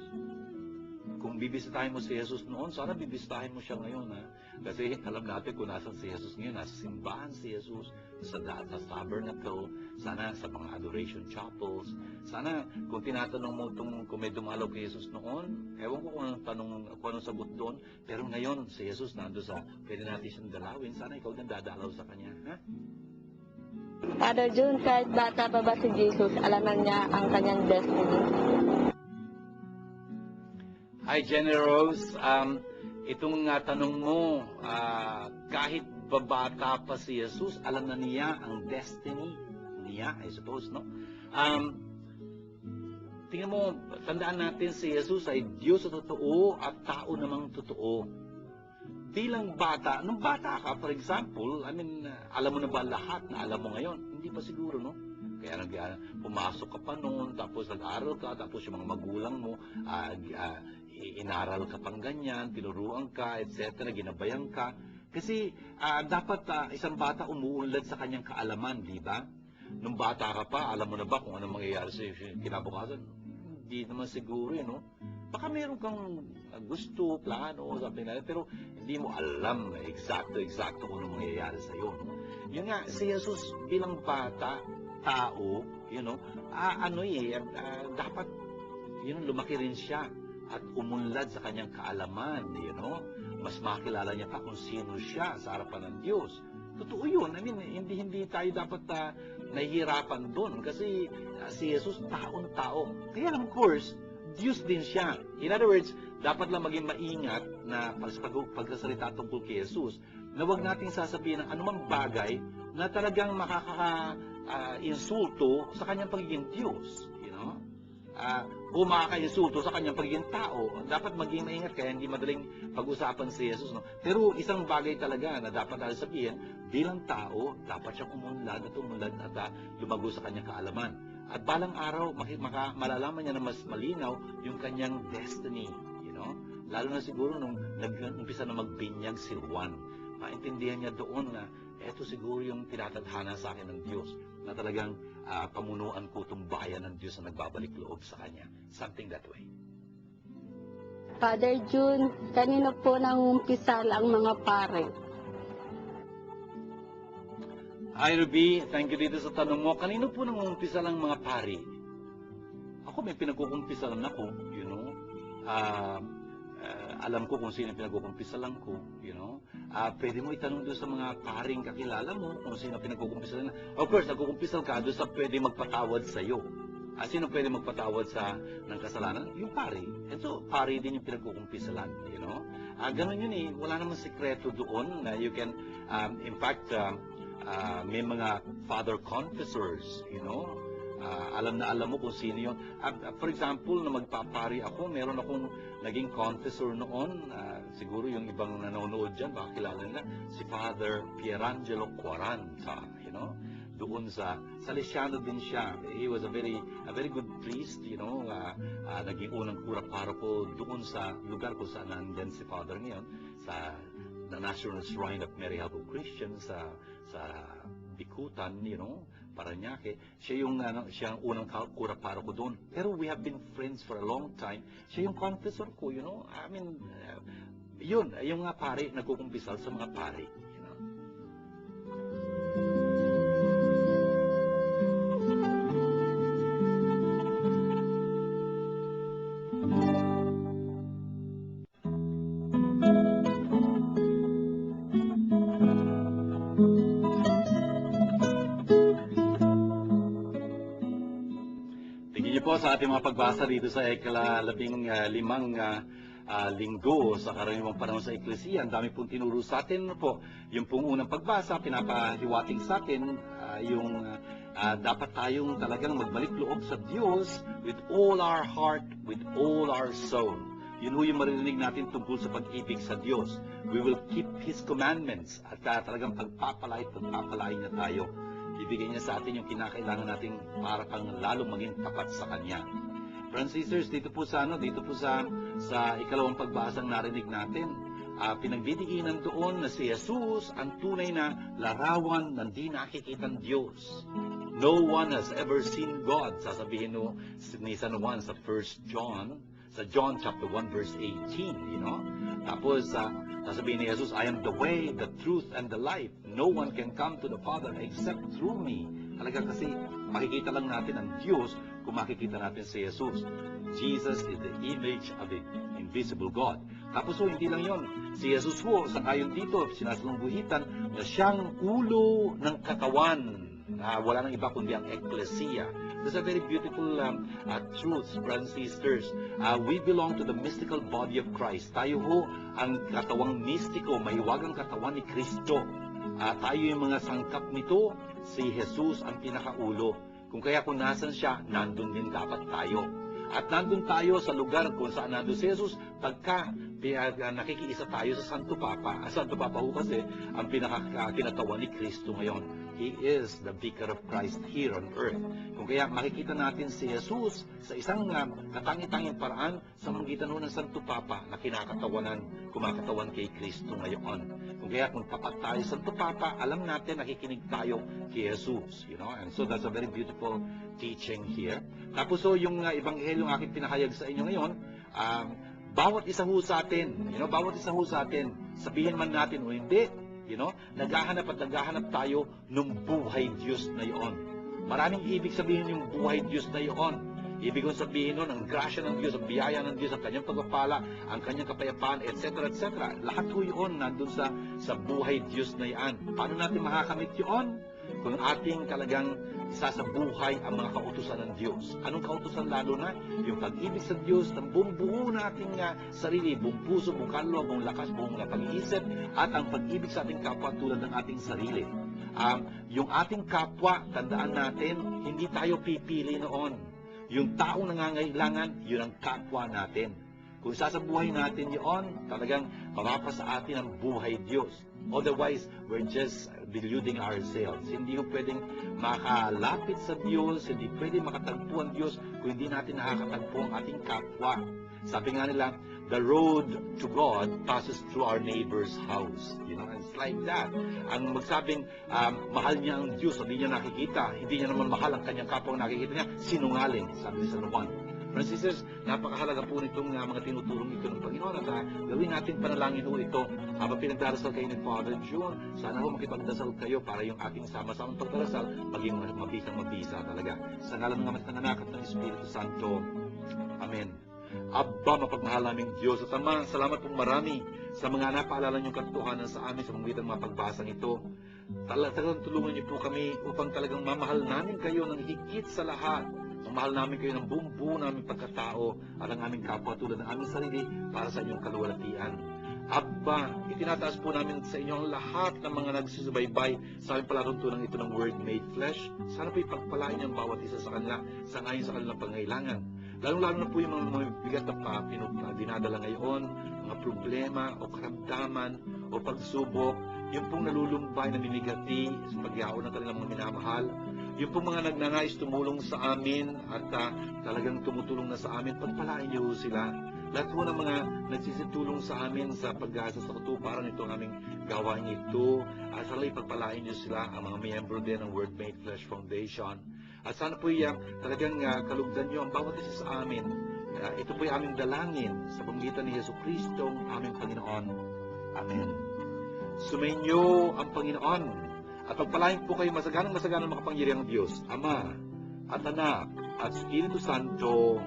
Kung bibisitahin mo si Jesus noon, sana bibisitahin mo siya ngayon. Ha? Kasi alam natin kung nasan si Jesus ngayon. Nasa simbahan si Jesus, sa tabernacle, sana sa mga adoration chapels. Sana kung tinatanong mo kung may dumalaw kay Jesus noon, ewan ko kung anong sagot doon. Pero ngayon, si Jesus nando sa pwede natin siyang dalawin. Sana ikaw din dadalaw sa kanya. Ha? Father June, kahit bata pa ba si Jesus, alam na niya ang kanyang destiny. Hi, Jenny Rose. Itong tanong mo, kahit babata pa si Jesus, alam na niya ang destiny niya, I suppose, no? Tingnan mo, tandaan natin si Jesus ay Diyos na totoo at tao namang totoo. Bilang bata, nung bata ka, for example, alam mo na ba lahat na alam mo ngayon? Hindi pa siguro, no? Kaya pumasok ka pa noon, tapos nag-aral ka, tapos yung mga magulang mo, inaral ka pang ganyan, tinuruan ka, etc., ginabayan ka. Kasi dapat isang bata umuunlad sa kanyang kaalaman, di ba? Nung bata ka pa, alam mo na ba kung ano mangyayari sa kinabukasan? Hindi naman siguro, no? Baka meron kang gusto, plano, something like that, pero hindi mo alam eksakto kung ano mangyayari sa iyo. No? Yun nga, si Jesus bilang bata, tao, dapat lumaki rin siya at umunlad sa kanyang kaalaman, mas makilala niya pa kung sino siya sa harapan ng Diyos. Totoo yun. Hindi tayo dapat nahihirapan doon kasi si Jesus taong-tao. Kaya of course, Diyos din siya. In other words, dapat lang maging maingat na pagsasalita tungkol kay Jesus na huwag nating sasabihin ng anumang bagay na talagang makaka-insulto sa kanyang pagiging Diyos. O makaka-insulto sa kanyang pagiging tao. Dapat maging maingat kaya hindi madaling pag-usapan si Jesus. No? Pero isang bagay talaga na dapat natin sabihin, bilang tao, dapat siyang umunlad at lumago sa kanyang kaalaman. At balang araw, malalaman niya na mas malinaw yung kanyang destiny. Lalo na siguro nung nag-umpisa na magbinyag si Juan. Maintindihan niya doon na eto siguro yung tinatadhana sa akin ng Diyos na talagang pamunuan ko itong bayan ng Diyos na nagbabalik loob sa Kanya. Something that way. Father June, kanino po nangumpisal ang mga pare? Hi, Ruby. Thank you dito sa tanong mo. Kanino po nangumpisal ang mga pari? Ako may pinagkukumpisalan ako, alam ko kung sino pinagkukumpisalan ko, pwede mo itanong doon sa mga paring kakilala mo kung sino pinagkukumpisalan. Of course, nagkukumpisal ka doon sa pwede magpatawad sa iyo. Sino pwede magpatawad ng kasalanan? Yung pari. Ito, pari din yung pinagkukumpisalan, Ganun yun eh. Wala namang sekreto doon na you can, in fact, may mga father confessors, alam mo kung sino yun. For example, na magpapari ako, meron akong naging confessor noon, siguro yung ibang nanonood dyan, baka kilala nila, si Father Pierangelo Quaranta, doon sa Salesiano din siya. He was a very good priest, naging unang kura paroko doon sa lugar kung saan nandyan si Father ngayon, sa the National Shrine of Mary Help of Christians, sa Bikutan, Parañaque. Siya yung unang kura paroko doon. Pero we have been friends for a long time. Siya yung confessor ko, yun, yung mga pare, nagkukumpisal sa mga pare. Sa ating mga pagbasa dito sa ika-15 linggo sa karaniwang panahon sa Eklesiya, ang dami pong tinuro sa atin po. Yung pong unang pagbasa, pinapahiwatig sa atin yung dapat tayong talagang magbalik loob sa Diyos with all our heart, with all our soul. Yun yung maririnig natin tungkol sa pag-ibig sa Diyos. We will keep His commandments at talagang pagpapalain niya tayo. Ibigay niya sa atin yung kinakailangan nating para pang lalong maging tapat sa Kanya. Friends and sisters, dito po sa ikalawang pagbasang narinig natin, pinagdidiinan doon na si Jesus ang tunay na larawan ng di nakikitang Diyos. No one has ever seen God. Sasabihin ni San Juan sa 1 John, sa John chapter 1 verse 18, Tapos, sasabihin ni Jesus, I am the way, the truth, and the life. No one can come to the Father except through me. Talaga kasi, makikita lang natin ang Diyos kung makikita natin si Jesus. Jesus is the image of the invisible God. Tapos hindi lang yon. Si Jesus sangayon dito, sinasalungguhitan na siyang ulo ng katawan. Wala nang iba kundi ang Ecclesia. This is a very beautiful truth, brothers and sisters. We belong to the mystical body of Christ. Tayo ang katawang mistiko, mahiwagang katawan ni Kristo. Tayo yung mga sangkap nito, si Jesus ang pinakaulo. Kung nasan siya, nandun din dapat tayo. At nandun tayo sa lugar kung saan nandun si Jesus, pagka nakikiisa tayo sa Santo Papa. Santo Papa kasi ang pinakakinatawan ni Kristo ngayon. He is the vicar of Christ here on earth. Kung kaya makikita natin si Jesus sa isang katangi-tanging paraan sa magitan ng Santo Papa na kumakatawan kay Kristo ngayon. Kung kaya kung tapat tayo sa Santo Papa, alam natin nakikinig tayo kay Jesus. And so that's a very beautiful teaching here. Tapos yung Ebanghelyo ng aking pinahayag sa inyo ngayon, bawat isa sa atin, sabihin man natin o hindi, naghahanap tayo ng buhay Diyos na iyon. Maraming ibig sabihin yung buhay Diyos na iyon. Ibig kong sabihin nun, ang grasya ng Diyos, ang biyaya ng Diyos, ang kanyang pagpapala, ang kanyang kapayapaan, etc., etc. Lahat po yun nandun sa buhay Diyos na iyan. Paano natin makakamit yun? Kung ating talagang isasabuhay ang mga kautusan ng Diyos. Anong kautusan lalo na? Yung pag-ibig sa Diyos ng buong buo nating sarili, buong puso, buong kaluluwa, buong lakas, buong pag-iisip, at ang pag-ibig sa ating kapwa tulad ng ating sarili. Yung ating kapwa, tandaan natin, hindi tayo pipili noon. Yung taong nangangailangan, yun ang kapwa natin. Kung sasabuhay natin yun, talagang mapapasa atin ang buhay Diyos. Otherwise, we're just deluding ourselves. Hindi ko pwedeng makalapit sa Diyos, hindi pwedeng makatagpo ang Diyos kung hindi natin nakakatagpo ang ating kapwa. Sabi nga nila, the road to God passes through our neighbor's house. It's like that. Ang magsabing mahal niya ang Diyos, hindi niya nakikita, hindi niya naman mahal ang kanyang kapwa nakikita niya, sinungaling, sabi ni San Juan. Brothers and sisters, napakahalaga po nitong mga tinutulong ito ng Panginoon at gawin natin panalangin ito. Habang pinagdarasal kayo ni Father June, sana makipagdasal kayo para yung ating sama-samang pagdarasal maging mabisang-mabisa talaga. Sa ngalan ng Ama at ng Anak at ng Espiritu Santo. Amen. Abba, mapagmahal naming Diyos at Ama, salamat pong marami sa mga napaalala niyong katotohanan sa amin sa pamamagitan ng mga pagbasang ito. Talagang tulungan niyo po kami upang talagang mamahal namin kayo ng higit sa lahat. Mamahal namin kayo ng buong buo naming pagkatao at ang aming kapwa tulad ng aming sarili para sa inyong kaluwalhatian. Abba, itinataas po namin sa inyo ang lahat ng mga nagsusubaybay sa aming palatuntunan ito ng Word Made Flesh. Sana po ipagpalain niyo ang bawat isa sa kanila sa ngayon sa kanilang pangailangan. Lalong-lalo na po yung mga bigat na dinadala ngayon, mga problema o karamdaman o pagsubok, yung pong nalulumbay, namimigati sa pagyaon ng kanilang mga minamahal, yung pong mga nagnanais tumulong sa amin at talagang tumutulong na sa amin, pagpalain niyo sila. Lahat po ng mga nagsisitulong sa amin sa pag-asa sa katuparan ito ang aming gawain ito. At sana ipagpalain niyo sila, ang mga miyembro din ng Word Made Flesh Foundation. At sana po talagang kalugdan niyo ang bawat isa sa amin. Ito po yung aming dalangin sa pamamagitan ni Yesu Kristo, aming Panginoon. Amen. Sumainyo ang Panginoon at pagpalain po kayo masaganang makapangyarihang Diyos, Ama at Anak at Espiritu Santo.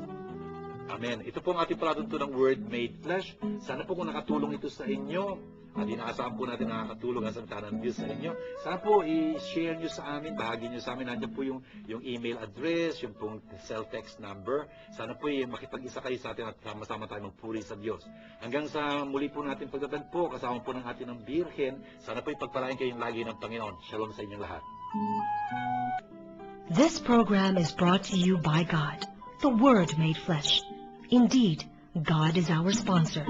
Amen. Ito po ang ating palatuntunan ng Word Made Flesh. Sana po kung nakatulong ito sa inyo, at inaasahan po natin nakakatulong ang salita ng Diyos sa inyo. Sana po i-share nyo sa amin, bahagi nyo sa amin. Nandiyan po yung email address, yung pong cell text number. Sana po makipag-isa kayo sa atin at sama-sama tayo magpuri sa Diyos. Hanggang sa muli po natin pagtatagpo, kasama po ng atin ng Birhen. Sana po ipagpalain kayong lagi ng Panginoon. Shalom sa inyong lahat. This program is brought to you by God, the Word Made Flesh. Indeed, God is our sponsor.